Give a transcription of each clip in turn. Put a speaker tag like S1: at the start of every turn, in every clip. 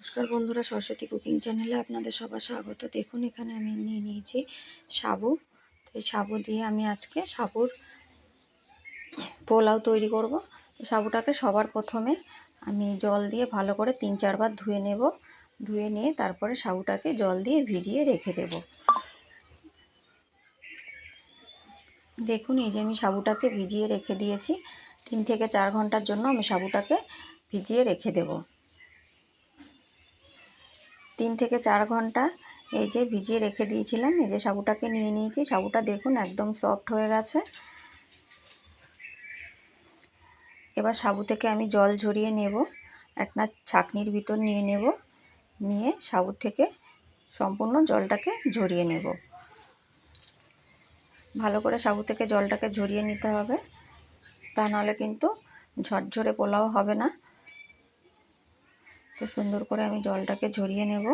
S1: নমস্কার বন্ধুরা, সরস্বতী কুকিং চ্যানেলে আপনাদের সবার স্বাগত। দেখুন এখানে আমি নিয়ে নিয়েছি সাবু। তো এই সাবু দিয়ে আমি আজকে সাবুর পোলাও তৈরি করব। তো সাবুটাকে সবার প্রথমে আমি জল দিয়ে ভালো করে 3-4 বার ধুয়ে নেব। ধুয়ে নিয়ে তারপরে সাবুটাকে জল দিয়ে ভিজিয়ে রেখে দেব। দেখুন এই যে আমি সাবুটাকে ভিজিয়ে রেখে দিয়েছি। 3 থেকে 4 ঘন্টার জন্য আমি সাবুটাকে ভিজিয়ে রেখে দেব। 3 থেকে 4 ঘন্টা এই যে ভিজিয়ে রেখে দিয়েছিলাম। এই যে সাবুটাকে নিয়ে নিয়েছি। সাবুটা দেখুন একদম সফট হয়ে গেছে। এবার সাবু থেকে আমি জল ঝরিয়ে নেব। একটা ছাঁকনির ভিতর নিয়ে নেব। নিয়ে সাবু থেকে সম্পূর্ণ জলটাকে ঝরিয়ে নেব। ভালো করে সাবু থেকে জলটাকে ঝরিয়ে নিতে হবে, তা নাহলে কিন্তু ঝরঝরে পোলাও হবে না। তো সুন্দর করে আমি জলটাকে ঝরিয়ে নেব।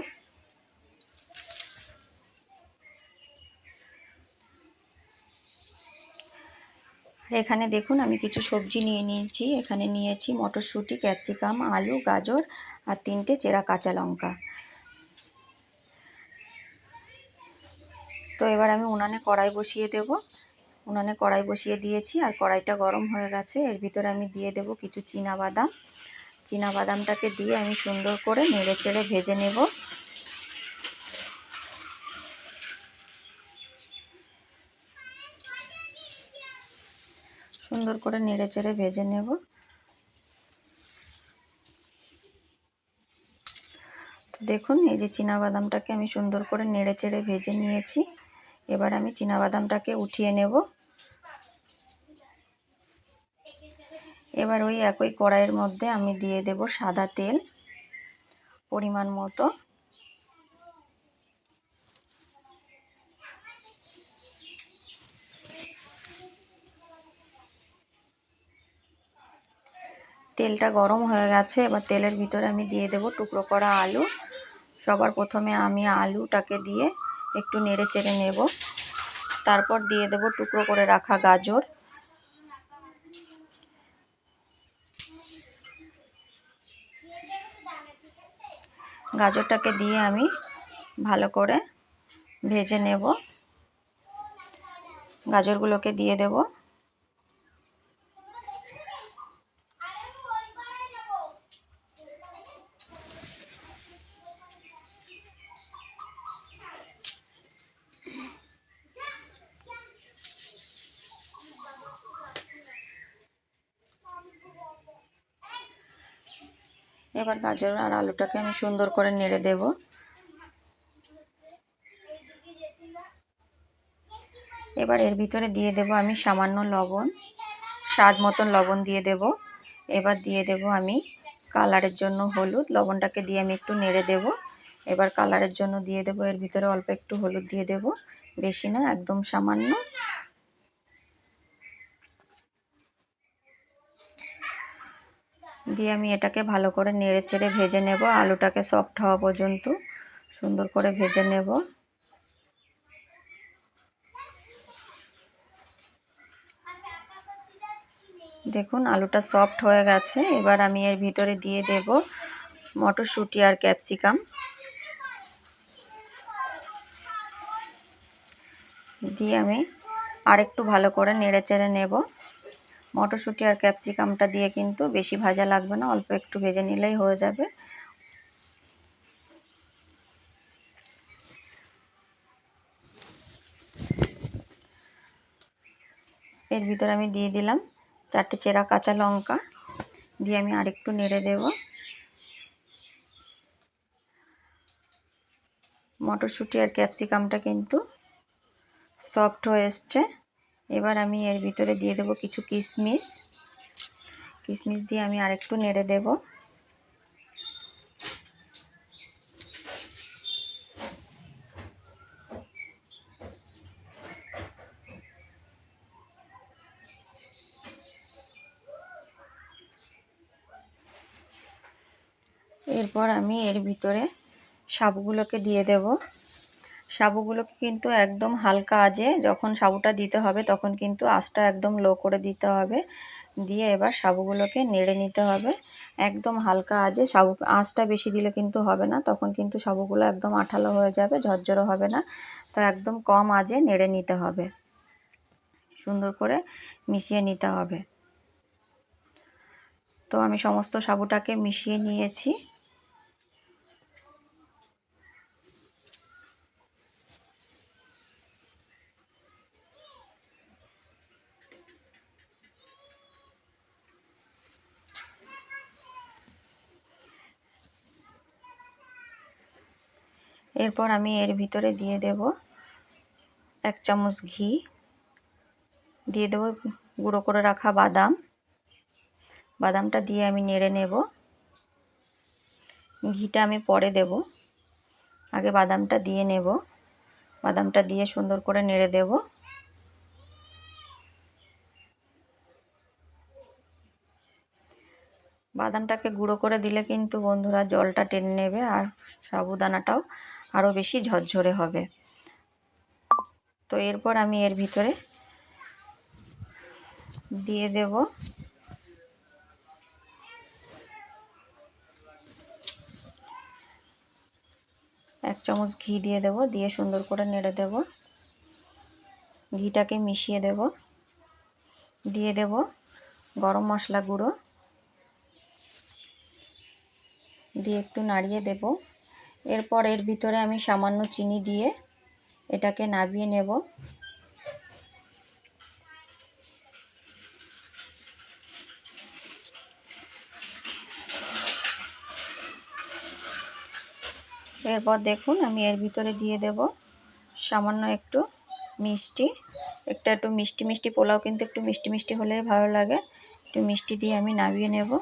S1: আর এখানে দেখুন আমি কিছু সবজি নিয়ে নিয়েছি। এখানে নিয়েছি মটরশুঁটি, ক্যাপসিকাম, আলু, গাজর আর 3টে চেরা কাঁচা লঙ্কা। তো এবার আমি উনানে কড়াই বসিয়ে দেব। উনানে কড়াই বসিয়ে দিয়েছি আর কড়াইটা গরম হয়ে গেছে। এর ভিতরে আমি দিয়ে দেব কিছু চীনাবাদাম। চীনাবাদামটাকে দিয়ে আমি সুন্দর করে নেড়ে চেড়ে ভেজে নেব। সুন্দর করে নেড়ে চেড়ে ভেজে নেব। তো দেখুন এই যে চীনাবাদামটাকে আমি সুন্দর করে নেড়ে চেড়ে ভেজে নিয়েছি। এবার আমি চীনাবাদামটাকে উঠিয়ে নেব। এবার ওই একই কড়াইয়ের মধ্যে আমি দিয়ে দেব সাদা তেল পরিমাণ মতো। তেলটা গরম হয়ে গেছে। এবার তেলের ভিতরে আমি দিয়ে দেব টুকরো করা আলু। সবার প্রথমে আমি আলুটাকে দিয়ে একটু নেড়ে চেড়ে নেব। তারপর দিয়ে দেব টুকরো করে রাখা গাজর। গাজরটাকে দিয়ে আমি ভালো করে ভেজে নেব। গাজরগুলোকে দিয়ে দেব। এবার গাজর আর আলুটাকে আমি সুন্দর করে নেড়ে দেব। এবার এর ভিতরে দিয়ে দেব আমি সামান্য লবণ, স্বাদ মতন লবণ দিয়ে দেব। এবার দিয়ে দেব আমি কালারের জন্য হলুদ। লবণটাকে দিয়ে আমি একটু নেড়ে দেব। এবার কালারের জন্য দিয়ে দেব এর ভিতরে অল্প একটু হলুদ দিয়ে দেব, বেশি না, একদম সামান্য। দিয়ে আমি এটাকে ভালো করে নেড়ে চেড়ে ভেজে নেব। আলুটাকে সফট হওয়া পর্যন্ত সুন্দর করে ভেজে নেব। দেখুন আলুটা সফট হয়ে গেছে। এবার আমি এর ভিতরে দিয়ে দেব মটরশুঁটি আর ক্যাপসিকাম। দিয়ে আমি আরেকটু ভালো করে নেড়ে চেড়ে নেব। মটরশুঁটি আর ক্যাপসিকামটা দিয়ে কিন্তু বেশি ভাজা লাগবে না, অল্প একটু ভেজে নিলেই হয়ে যাবে। এর ভিতরে আমি দিয়ে দিলাম 4টে চেরা কাঁচা লঙ্কা। দিয়ে আমি আরেকটু নেড়ে দেব। মটরশুঁটি আর ক্যাপসিকামটা কিন্তু সফট হয়ে এসছে। এবার আমি এর ভিতরে দিয়ে দেব কিছু কিশমিশ। কিশমিশ দিয়ে আমি আরেকটু নেড়ে দেব। এরপর আমি এর ভিতরে সাবুগুলোকে দিয়ে দেব। সাবুগুলোকে কিন্তু একদম হালকা আঁচে যখন সাবুটা দিতে হবে তখন কিন্তু আঁচটা একদম লো করে দিতে হবে। দিয়ে এবার সাবুগুলোকে নেড়ে নিতে হবে একদম হালকা আঁচে। সাবু আঁচটা বেশি দিলে কিন্তু হবে না, তখন কিন্তু সাবুগুলো একদম আঠালো হয়ে যাবে, ঝরঝরও হবে না। তো একদম কম আঁচে নেড়ে নিতে হবে, সুন্দর করে মিশিয়ে নিতে হবে। তো আমি সমস্ত সাবুটাকে মিশিয়ে নিয়েছি। এরপর আমি এর ভিতরে দিয়ে দেব 1 চামচ ঘি, দিয়ে দেব গুঁড়ো করে রাখা বাদাম। বাদামটা দিয়ে আমি নেড়ে নেব। ঘিটা আমি পরে দেব, আগে বাদামটা দিয়ে নেব। বাদামটা দিয়ে সুন্দর করে নেড়ে দেব। বাদামটাকে গুঁড়ো করে দিলে কিন্তু বন্ধুরা জলটা টেনে নেবে আর সাবুদানাটাও আরও বেশি ঝরঝরে হবে। তো এরপর আমি এর ভিতরে দিয়ে দেব 1 চামচ ঘি, দিয়ে দেব, দিয়ে সুন্দর করে নেড়ে দেব। ঘিটাকে মিশিয়ে দেব, দিয়ে দেব গরম মশলা গুঁড়ো, দিয়ে একটু নাড়িয়ে দেব। এরপর এর ভিতরে আমি সামান্য চিনি দিয়ে এটাকে নাবিয়ে নেব। এরপর দেখুন আমি এর ভিতরে দিয়ে দেব সামান্য একটু মিষ্টি। একটু মিষ্টি মিষ্টি পোলাও কিন্তু একটু মিষ্টি মিষ্টি হলেই ভালো লাগে। একটু মিষ্টি দিয়ে আমি নাবিয়ে নেব।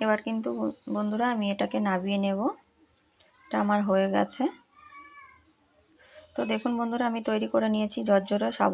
S1: এবার কিন্তু বন্ধুরা আমি এটাকে নাবিয়ে নেব। এটা আমার হয়ে গেছে। তো দেখুন বন্ধুরা আমি তৈরি করে নিয়েছি ঝরঝরে সাবু।